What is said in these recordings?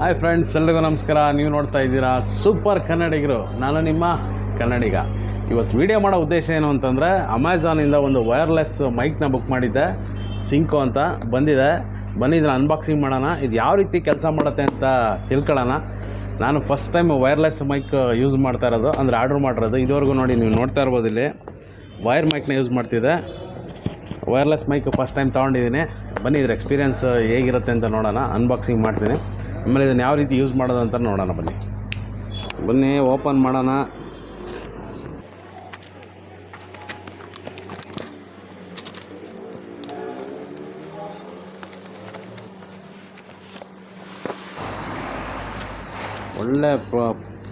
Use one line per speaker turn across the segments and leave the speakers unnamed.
Hi friends, ಎಲ್ರಿಗೂ ನಮಸ್ಕಾರ. ನೀವು ನೋಡ್ತಾ ಇದ್ದೀರಾ ಸೂಪರ್ ಕನ್ನಡಿಗರು. ನಾನು ನಿಮ್ಮ ಕನ್ನಡಿಗ. ಇವತ್ತು ವಿಡಿಯೋ ಮಾಡೋ ಉದ್ದೇಶ ಏನು ಅಂತಂದರೆ, ಅಮೆಝಾನಿಂದ ಒಂದು ವೈರ್ಲೆಸ್ ಮೈಕ್ನ ಬುಕ್ ಮಾಡಿದ್ದೆ. ಸಿಂಕೋ ಅಂತ ಬಂದಿದ್ದನ್ನು ಅನ್ಬಾಕ್ಸಿಂಗ್ ಮಾಡೋಣ. ಇದು ಯಾವ ರೀತಿ ಕೆಲಸ ಮಾಡುತ್ತೆ ಅಂತ ತಿಳ್ಕೊಳ್ಳೋಣ. ನಾನು first time wireless mic use ಮಾಡ್ತಾ ಇರೋದು, ಅಂದರೆ ಆರ್ಡ್ರ್ ಮಾಡಿರೋದು. ಇದುವರೆಗೂ ನೋಡಿ, ನೀವು ನೋಡ್ತಾ ಇರ್ಬೋದು, ಇಲ್ಲಿ ವೈರ್ ಮೈಕ್ನ ಯೂಸ್ ಮಾಡ್ತಿದ್ದೆ. ವೈರ್ಲೆಸ್ ಮೈಕ್ ಫಸ್ಟ್ ಟೈಮ್ ತೊಗೊಂಡಿದ್ದೀನಿ. ಬನ್ನಿ, ಇದ್ರ ಎಕ್ಸ್ಪೀರಿಯೆನ್ಸ್ ಹೇಗಿರುತ್ತೆ ಅಂತ ನೋಡೋಣ. ಅನ್ಬಾಕ್ಸಿಂಗ್ ಮಾಡ್ತೀನಿ, ಆಮೇಲೆ ಇದನ್ನು ಯಾವ ರೀತಿ ಯೂಸ್ ಮಾಡೋದು ಅಂತ ನೋಡೋಣ. ಬನ್ನಿ ಓಪನ್ ಮಾಡೋಣ. ಒಳ್ಳೆ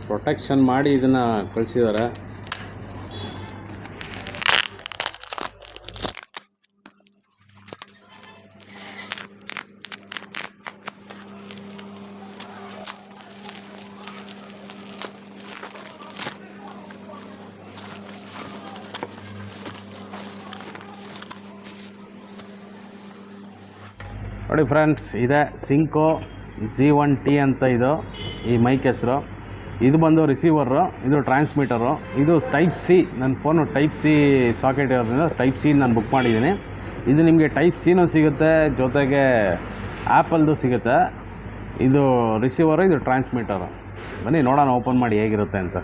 ಪ್ರೊಟೆಕ್ಷನ್ ಮಾಡಿ ಇದನ್ನು ಕಳಿಸಿದ್ದಾರೆ. ನೋಡಿ ಫ್ರೆಂಡ್ಸ್, ಇದೆ ಸಿಂಕೋ G1T ಅಂತ ಈ ಮೈಕ್ ಹೆಸರು. ಇದು ಬಂದು ರಿಸೀವರು, ಇದು ಟ್ರಾನ್ಸ್ಮಿಟರು, ಇದು ಟೈಪ್ ಸಿ. ನನ್ನ ಫೋನು ಟೈಪ್ ಸಿ ಸಾಕೆಟ್ ಇರೋದ್ರಿಂದ ಟೈಪ್ ಸಿ ನಾನು ಬುಕ್ ಮಾಡಿದ್ದೀನಿ. ಇದು ನಿಮಗೆ ಟೈಪ್ ಸಿನೂ ಸಿಗುತ್ತೆ, ಜೊತೆಗೆ ಆ್ಯಪಲ್ದು ಸಿಗುತ್ತೆ. ಇದು ರಿಸೀವರು, ಇದು ಟ್ರಾನ್ಸ್ಮಿಟರು. ಬನ್ನಿ ನೋಡೋಣ ಓಪನ್ ಮಾಡಿ ಹೇಗಿರುತ್ತೆ ಅಂತ.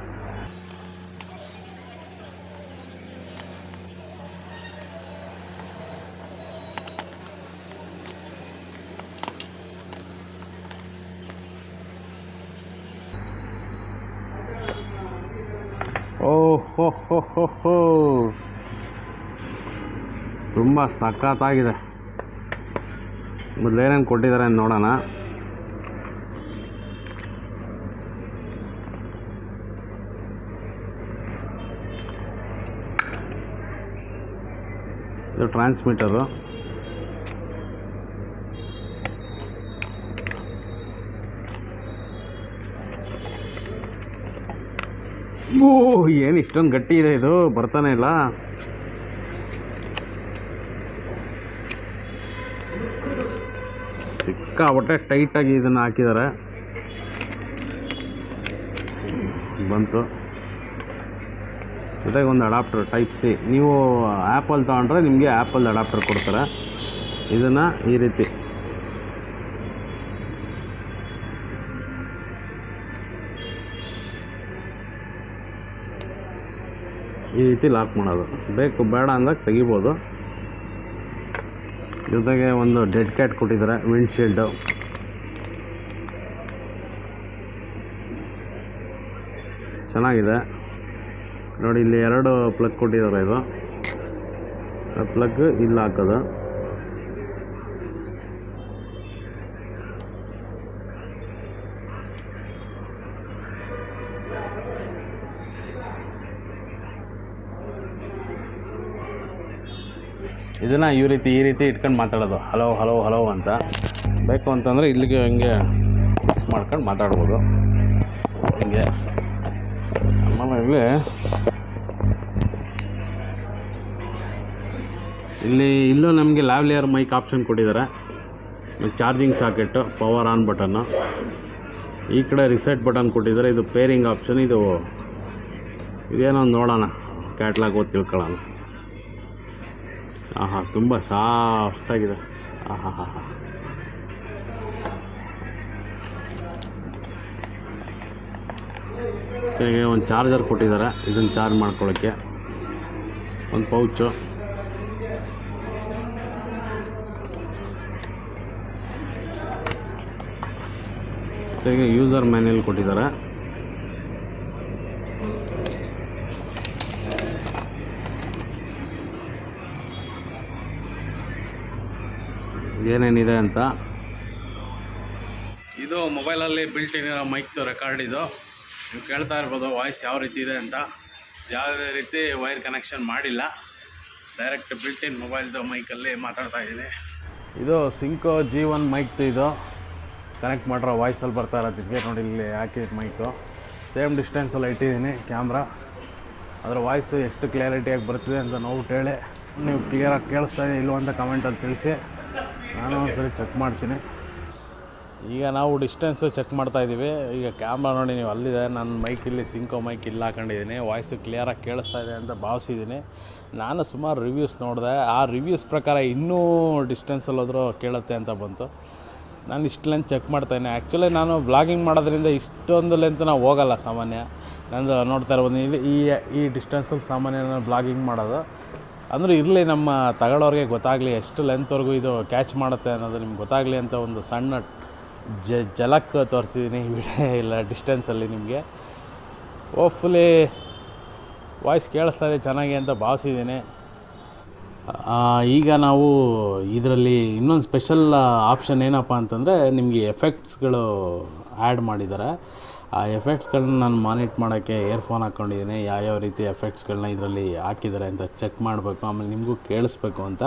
ಓಹೋ, ತುಂಬ ಸಖತ್ತಾಗಿದೆ. ಮೊದಲೇನೇನು ಕೊಟ್ಟಿದ್ದಾರೆ ಅಂತ ನೋಡೋಣ. ಇದು ಟ್ರಾನ್ಸ್ಮಿಟರು. ಏನು ಇಷ್ಟೊಂದು ಗಟ್ಟಿ ಇದೆ, ಇದು ಬರ್ತಾನೆ ಇಲ್ಲ. ಸಿಕ್ಕಾಪಟ್ಟೆ ಟೈಟಾಗಿ ಇದನ್ನು ಹಾಕಿದ್ದಾರೆ. ಬಂತು. ಜೊತೆಗೆ ಒಂದು ಅಡಾಪ್ಟರ್ ಟೈಪ್ ಸಿ. ನೀವು ಆ್ಯಪಲ್ ತೊಗೊಂಡ್ರೆ ನಿಮಗೆ ಆ್ಯಪಲ್ ಅಡಾಪ್ಟರ್ ಕೊಡ್ತಾರೆ. ಇದನ್ನು ಈ ರೀತಿ ಲಾಕ್ ಮಾಡೋದು. ಬೇಕು ಬೇಡ ಅಂದಾಗ ತೆಗಿಬೋದು. ಜೊತೆಗೆ ಒಂದು ಡೆಡ್ ಕ್ಯಾಟ್ ಕೊಟ್ಟಿದ್ದಾರೆ, ವಿಂಡ್ಶೀಲ್ಡು. ಚೆನ್ನಾಗಿದೆ ನೋಡಿ. ಇಲ್ಲಿ 2 ಪ್ಲಗ್ ಕೊಟ್ಟಿದ್ದಾರೆ. ಇದು ಪ್ಲಗ್ ಇಲ್ಲಿ ಹಾಕೋದು. ಇದನ್ನು ಈ ರೀತಿ ಇಟ್ಕೊಂಡು ಮಾತಾಡೋದು, ಹಲೋ ಹಲೋ ಹಲೋ ಅಂತ. ಬೇಕು ಅಂತಂದರೆ ಇಲ್ಲಿಗೆ ಹಿಂಗೆ ಫಿಕ್ಸ್ ಮಾಡ್ಕೊಂಡು ಮಾತಾಡ್ಬೋದು ಹಿಂಗೆ. ಆಮೇಲೆ ಇಲ್ಲೂ ನಮಗೆ ಲ್ಯಾವ್ಲಿಯರ್ ಮೈಕ್ ಆಪ್ಷನ್ ಕೊಟ್ಟಿದ್ದಾರೆ. Charging socket, power on button. ಈ ಕಡೆ ರಿಸೆಟ್ ಬಟನ್ ಕೊಟ್ಟಿದ್ದಾರೆ. ಇದು ಪೇರಿಂಗ್ ಆಪ್ಷನ್. ಇದೇನೋ ನೋಡೋಣ, ಕ್ಯಾಟ್ಲಾಗ್ ಓದಿ ತಿಳ್ಕೊಳ್ಳೋಣ. ತುಂಬ ಸಾಫ್ಟಾಗಿದೆ. ಜೊತೆಗೆ ಒಂದು ಚಾರ್ಜರ್ ಕೊಟ್ಟಿದ್ದಾರೆ, ಇದನ್ನು ಚಾರ್ಜ್ ಮಾಡ್ಕೊಳ್ಳೋಕ್ಕೆ. ಒಂದು ಪೌಚು. ಜೊತೆಗೆ ಯೂಸರ್ ಮ್ಯಾನ್ಯಲ್ ಕೊಟ್ಟಿದ್ದಾರೆ. ಏನೇನಿದೆ ಅಂತ. ಇದು ಮೊಬೈಲಲ್ಲಿ ಬಿಲ್ಟ್ ಇನ್ ಇರೋ ಮೈಕ್ದು ರೆಕಾರ್ಡ್. ಇದು ನೀವು ಕೇಳ್ತಾ ಇರ್ಬೋದು ವಾಯ್ಸ್ ಯಾವ ರೀತಿ ಇದೆ ಅಂತ. ಯಾವುದೇ ರೀತಿ ವೈರ್ ಕನೆಕ್ಷನ್ ಮಾಡಿಲ್ಲ, ಡೈರೆಕ್ಟ್ ಬಿಲ್ಟ್ ಇನ್ ಮೊಬೈಲ್ದು ಮೈಕಲ್ಲಿ ಮಾತಾಡ್ತಾ ಇದ್ದೀನಿ. ಇದು ಸಿಂಕೋ G1 ಮೈಕ್ದು. ಇದು ಕನೆಕ್ಟ್ ಮಾಡಿರೋ ವಾಯ್ಸಲ್ಲಿ ಬರ್ತಾ ಇರೋದಕ್ಕೆ ನೋಡಿ, ಇಲ್ಲಿ ಹಾಕಿದ ಮೈಕು ಸೇಮ್ ಡಿಸ್ಟೆನ್ಸಲ್ಲಿ ಇಟ್ಟಿದ್ದೀನಿ ಕ್ಯಾಮ್ರಾ. ಅದರ ವಾಯ್ಸು ಎಷ್ಟು ಕ್ಲಿಯರಿಟಿಯಾಗಿ ಬರ್ತಿದೆ ಅಂತ ನೋಡ್ಬಿಟ್ಟು ಹೇಳಿ. ನೀವು ಕ್ಲಿಯರಾಗಿ ಕೇಳಿಸ್ತಾ ಇದೆ ಇಲ್ಲೋ ಅಂತ ಕಮೆಂಟಲ್ಲಿ ತಿಳಿಸಿ. ನಾನು ಒಂದ್ಸರಿ ಚೆಕ್ ಮಾಡ್ತೀನಿ. ಈಗ ನಾವು ಡಿಸ್ಟೆನ್ಸು ಚೆಕ್ ಮಾಡ್ತಾಯಿದ್ದೀವಿ. ಈಗ ಕ್ಯಾಮ್ರಾ ನೋಡಿ ನೀವು ಅಲ್ಲಿದೆ, ನನ್ನ ಮೈಕ್ ಇಲ್ಲಿ ಸಿಂಕೋ ಮೈಕ್ ಇಲ್ಲಿ ಹಾಕೊಂಡಿದ್ದೀನಿ. ವಾಯ್ಸು ಕ್ಲಿಯರಾಗಿ ಕೇಳಿಸ್ತಾ ಇದೆ ಅಂತ ಭಾವಿಸಿದ್ದೀನಿ. ನಾನು ಸುಮಾರು ರಿವ್ಯೂಸ್ ನೋಡಿದೆ, ಆ ರಿವ್ಯೂಸ್ ಪ್ರಕಾರ ಇನ್ನೂ ಡಿಸ್ಟೆನ್ಸಲ್ಲಿ ಹೋದರೂ ಕೇಳುತ್ತೆ ಅಂತ ಬಂತು. ನಾನು ಇಷ್ಟು ಲೆಂತ್ ಚೆಕ್ ಮಾಡ್ತಾಯಿದ್ದೀನಿ. ಆ್ಯಕ್ಚುಲಿ ನಾನು ಬ್ಲಾಗಿಂಗ್ ಮಾಡೋದ್ರಿಂದ ಇಷ್ಟೊಂದು ಲೆಂತ್ ನಾವು ಹೋಗಲ್ಲ ಸಾಮಾನ್ಯ. ನಂದು ನೋಡ್ತಾ ಇರ್ಬೋದು ಈ ಡಿಸ್ಟೆನ್ಸಲ್ಲಿ ಸಾಮಾನ್ಯ ನಾನು ಬ್ಲಾಗಿಂಗ್ ಮಾಡೋದು. ಅಂದರೆ ಇರಲಿ, ನಮ್ಮ ತಗೊಳ್ಳೋರಿಗೆ ಗೊತ್ತಾಗಲಿ ಎಷ್ಟು ಲೆಂತ್ವರೆಗೂ ಇದು ಕ್ಯಾಚ್ ಮಾಡುತ್ತೆ ಅನ್ನೋದು ನಿಮ್ಗೆ ಗೊತ್ತಾಗಲಿ ಅಂತ ಒಂದು ಸಣ್ಣ ಜಲಕ್ ತೋರಿಸಿದ್ದೀನಿ ವಿಡಿಯೋ ಇಲ್ಲ ಡಿಸ್ಟೆನ್ಸಲ್ಲಿ ನಿಮಗೆ. ಹೋಪ್ಫುಲಿ ವಾಯ್ಸ್ ಕೇಳಿಸ್ತಾ ಇದೆ ಚೆನ್ನಾಗಿ ಅಂತ ಭಾವಿಸಿದ್ದೀನಿ. ಈಗ ನಾವು ಇದರಲ್ಲಿ ಇನ್ನೊಂದು ಸ್ಪೆಷಲ್ ಆಪ್ಷನ್ ಏನಪ್ಪ ಅಂತಂದರೆ, ನಿಮಗೆ ಎಫೆಕ್ಟ್ಸ್ಗಳು ಆ್ಯಡ್ ಮಾಡಿದ್ದಾರೆ. ಆ ಎಫೆಕ್ಟ್ಸ್ಗಳನ್ನ ನಾನು ಮಾನಿಟ್ ಮಾಡೋಕ್ಕೆ ಇಯರ್ಫೋನ್ ಹಾಕ್ಕೊಂಡಿದ್ದೀನಿ. ಯಾವ್ಯಾವ ರೀತಿ ಎಫೆಕ್ಟ್ಸ್ಗಳನ್ನ ಇದರಲ್ಲಿ ಹಾಕಿದ್ದಾರೆ ಅಂತ ಚೆಕ್ ಮಾಡಬೇಕು, ಆಮೇಲೆ ನಿಮಗೂ ಕೇಳಿಸ್ಬೇಕು ಅಂತ.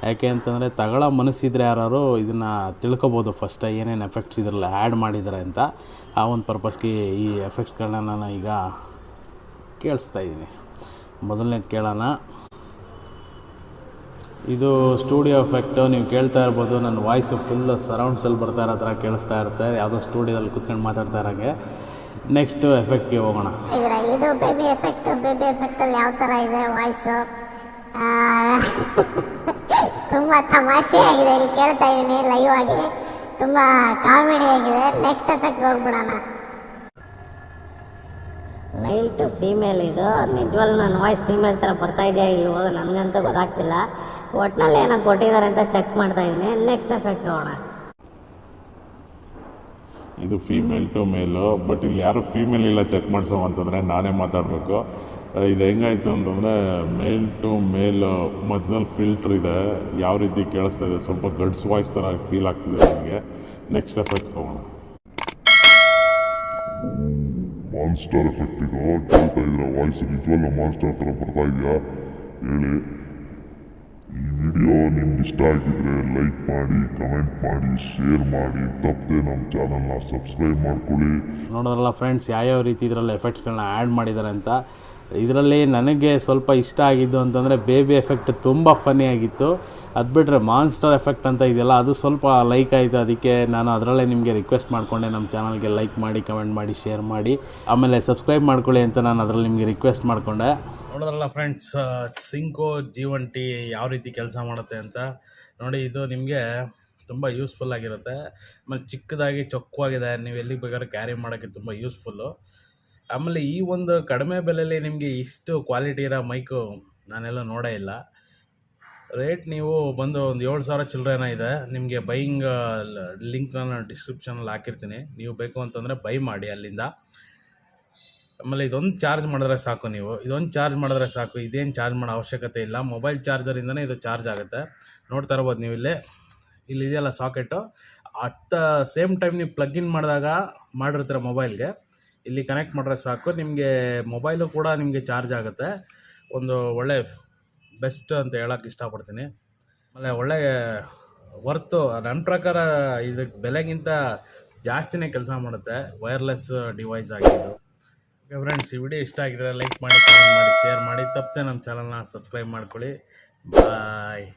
ಯಾಕೆ ಅಂತಂದರೆ ತಗೊಳ್ಳೋ ಮನಸ್ಸಿದ್ರೆ ಯಾರು ಇದನ್ನು ತಿಳ್ಕೊಬೋದು ಫಸ್ಟ್ ಏನೇನು ಎಫೆಕ್ಟ್ಸ್ ಇದರಲ್ಲಿ ಆ್ಯಡ್ ಮಾಡಿದ್ದಾರೆ ಅಂತ. ಆ ಒಂದು ಪರ್ಪಸ್ಗೆ ಈ ಎಫೆಕ್ಟ್ಸ್ಗಳನ್ನ ನಾನು ಈಗ ಕೇಳಿಸ್ತಾ ಇದ್ದೀನಿ. ಮೊದಲನೇದು ಕೇಳೋಣ. ಇದು ಸ್ಟುಡಿಯೋ ಎಫೆಕ್ಟು. ನೀವು ಕೇಳ್ತಾ ಇರ್ಬೋದು, ನನ್ನ ವಾಯ್ಸು ಫುಲ್ಲು ಸರೌಂಡ್ಸಲ್ಲಿ ಬರ್ತಾ ಇರೋ ಥರ ಕೇಳಿಸ್ತಾ ಇರುತ್ತೆ, ಯಾವುದೋ ಸ್ಟುಡಿಯೋದಲ್ಲಿ ಕೂತ್ಕೊಂಡು ಮಾತಾಡ್ತಾ ಇರೋಂಗೆ. ನೆಕ್ಸ್ಟು ಎಫೆಕ್ಟ್ಗೆ ಹೋಗೋಣ.
ಇದು ಬೇಬಿ ಎಫೆಕ್ಟಲ್ಲಿ ಯಾವ ಥರ ಇದೆ ವಾಯ್ಸು, ತುಂಬ ತಮಾಷೆಯಾಗಿದೆ. ಇಲ್ಲಿ ಕೇಳ್ತಾ ಇದ್ದೀನಿ ಲೈವ್ ಆಗಿ, ತುಂಬ ಕಾಮಿಡಿ ಆಗಿದೆ. ನೆಕ್ಸ್ಟ್ ಎಫೆಕ್ಟ್ ಹೋಗ್ಬಿಡೋಣ. Male to female. ಇದು ನಿಜವಾಗ್ಲೂ ನನ್ನ ವಾಯ್ಸ್ ಫೀಮೇಲ್ ಥರ ಬರ್ತಾ ಇದೆಯಾ ಇಲ್ವೋ ನನಗಂತೂ ಗೊತ್ತಾಗ್ತಿಲ್ಲ. ಒಟ್ಟಿನಲ್ಲಿ ಏನೋ ಕೊಟ್ಟಿದ್ದಾರೆ ಅಂತ ಚೆಕ್ ಮಾಡ್ತಾ ಇದ್ದೀನಿ. ನೆಕ್ಸ್ಟ್ ಎಫೆಕ್ಟ್ ಹೋಗೋಣ.
ಇದು ಫೀಮೇಲ್ ಟು ಮೇಲು, ಬಟ್ ಇಲ್ಲಿ ಯಾರು ಫೀಮೇಲ್ ಇಲ್ಲ ಚೆಕ್ ಮಾಡಿಸೋ ಅಂತಂದರೆ ನಾನೇ ಮಾತಾಡಬೇಕು. ಇದು ಹೆಂಗಾಯಿತು ಅಂತಂದರೆ, ಮೇಲ್ ಟು ಮೇಲ್ ಮಧ್ಯದಲ್ಲಿ ಫಿಲ್ಟ್ರ್ ಇದೆ. ಯಾವ ರೀತಿ ಕೇಳಿಸ್ತಾ ಇದೆ, ಸ್ವಲ್ಪ ಗಡ್ಸ್ ವಾಯ್ಸ್ ಥರ ಫೀಲ್ ಆಗ್ತಿದೆ ನನಗೆ. ನೆಕ್ಸ್ಟ್ ಎಫೆಕ್ಟ್ ಹೋಗೋಣ. Monster effect. ಇದು ಕೇಳ್ತಾ ಇದ್ರೆ ವಾಯ್ಸ್ ನಿಜವಲ್ಲ ಮಾನ್ಸ್ಟರ್ ಥರ ಬರ್ತಾ ಇದೆಯಾ ಹೇಳಿ. ಈ ವಿಡಿಯೋ ನಿಮ್ಗೆ ಇಷ್ಟ ಆಗಿದ್ರೆ ಲೈಕ್ ಮಾಡಿ, ಕಮೆಂಟ್ ಮಾಡಿ, ಶೇರ್ ಮಾಡಿ, ತಪ್ಪದೆ ನಮ್ಮ ಚಾನಲ್ನ ಸಬ್ಸ್ಕ್ರೈಬ್ ಮಾಡ್ಕೊಳ್ಳಿ.
ನೋಡೋದ್ರಲ್ಲ ಫ್ರೆಂಡ್ಸ್, ಯಾವ್ಯಾವ ರೀತಿ ಇದರಲ್ಲಿ ಎಫೆಕ್ಟ್ಸ್ಗಳನ್ನ ಆ್ಯಡ್ ಮಾಡಿದ್ದಾರೆ ಅಂತ. ಇದರಲ್ಲಿ ನನಗೆ ಸ್ವಲ್ಪ ಇಷ್ಟ ಆಗಿದ್ದು ಅಂತಂದರೆ ಬೇಬಿ ಎಫೆಕ್ಟ್ ತುಂಬ ಫನ್ನಿ ಆಗಿತ್ತು. ಅದು ಬಿಟ್ಟರೆ ಮಾನ್ಸ್ಟರ್ ಎಫೆಕ್ಟ್ ಅಂತ ಇದೆಯಲ್ಲ, ಅದು ಸ್ವಲ್ಪ ಲೈಕ್ ಆಯಿತು. ಅದಕ್ಕೆ ನಾನು ಅದರಲ್ಲೇ ನಿಮಗೆ ರಿಕ್ವೆಸ್ಟ್ ಮಾಡಿಕೊಂಡೆ, ನಮ್ಮ ಚಾನಲ್ಗೆ ಲೈಕ್ ಮಾಡಿ, ಕಮೆಂಟ್ ಮಾಡಿ, ಶೇರ್ ಮಾಡಿ, ಆಮೇಲೆ ಸಬ್ಸ್ಕ್ರೈಬ್ ಮಾಡ್ಕೊಳ್ಳಿ ಅಂತ ನಾನು ಅದರಲ್ಲಿ ನಿಮಗೆ ರಿಕ್ವೆಸ್ಟ್ ಮಾಡಿಕೊಂಡೆ. ನೋಡೋದ್ರಲ್ಲ ಫ್ರೆಂಡ್ಸ್, ಸಿಂಕೋ G1T ಯಾವ ರೀತಿ ಕೆಲಸ ಮಾಡುತ್ತೆ ಅಂತ ನೋಡಿ. ಇದು ನಿಮಗೆ ತುಂಬ ಯೂಸ್ಫುಲ್ ಆಗಿರುತ್ತೆ. ಆಮೇಲೆ ಚಿಕ್ಕದಾಗಿ ಚೊಕ್ಕವಾಗಿದೆ, ನೀವು ಎಲ್ಲಿಗೆ ಬೇಕಾದ್ರೂ ಕ್ಯಾರಿ ಮಾಡೋಕ್ಕೆ ತುಂಬ ಯೂಸ್ಫುಲ್ಲು. ಆಮೇಲೆ ಈ ಒಂದು ಕಡಿಮೆ ಬೆಲೆಯಲ್ಲಿ ನಿಮಗೆ ಇಷ್ಟು ಕ್ವಾಲಿಟಿ ಇರೋ ಮೈಕು ನಾನೆಲ್ಲ ನೋಡೇ ಇಲ್ಲ. ರೇಟ್ ನೀವು ಬಂದು ಒಂದು 7,000 ಚಿಲ್ಲರೆನ ಇದೆ. ನಿಮಗೆ ಬೈಯಿಂಗ್ ಲಿಂಕ್ ನಾನು ಡಿಸ್ಕ್ರಿಪ್ಷನಲ್ಲಿ ಹಾಕಿರ್ತೀನಿ, ನೀವು ಬೇಕು ಅಂತಂದರೆ ಬೈ ಮಾಡಿ ಅಲ್ಲಿಂದ. ಆಮೇಲೆ ಇದೊಂದು ಚಾರ್ಜ್ ಮಾಡಿದ್ರೆ ಸಾಕು, ಇದೊಂದು ಚಾರ್ಜ್ ಮಾಡಿದ್ರೆ ಸಾಕು. ಇದೇನು ಚಾರ್ಜ್ ಮಾಡೋ ಅವಶ್ಯಕತೆ ಇಲ್ಲ, ಮೊಬೈಲ್ ಚಾರ್ಜರಿಂದನೇ ಇದು ಚಾರ್ಜ್ ಆಗುತ್ತೆ. ನೋಡ್ತಾ ಇರ್ಬೋದು ನೀವು ಇದೆಯಲ್ಲ socket. At the same time ನೀವು ಪ್ಲಗ್-ಇನ್ ಮಾಡಿರ್ತೀರ ಮೊಬೈಲ್ಗೆ, ಇಲ್ಲಿ ಕನೆಕ್ಟ್ ಮಾಡಿದ್ರೆ ಸಾಕು. ನಿಮಗೆ ಮೊಬೈಲು ಕೂಡ ನಿಮಗೆ ಚಾರ್ಜ್ ಆಗುತ್ತೆ. ಒಂದು ಒಳ್ಳೆ ಬೆಸ್ಟ್ ಅಂತ ಹೇಳೋಕ್ಕೆ ಇಷ್ಟಪಡ್ತೀನಿ. ಆಮೇಲೆ ಒಳ್ಳೆ ವರ್ತು, ನನ್ನ ಪ್ರಕಾರ ಇದಕ್ಕೆ ಬೆಲೆಗಿಂತ ಜಾಸ್ತಿನೇ ಕೆಲಸ ಮಾಡುತ್ತೆ, ವೈರ್ಲೆಸ್ ಡಿವೈಸ್ ಆಗಿದ್ದು. ಓಕೆ ಫ್ರೆಂಡ್ಸ್, ಈ ವಿಡಿಯೋ ಇಷ್ಟ ಆಗಿದ್ರೆ ಲೈಕ್ ಮಾಡಿ, ಕಮೆಂಟ್ ಮಾಡಿ, ಶೇರ್ ಮಾಡಿ, ತಪ್ಪದೆ ನಮ್ಮ ಚಾನಲ್ನ ಸಬ್ಸ್ಕ್ರೈಬ್ ಮಾಡ್ಕೊಳ್ಳಿ. ಬಾಯ್.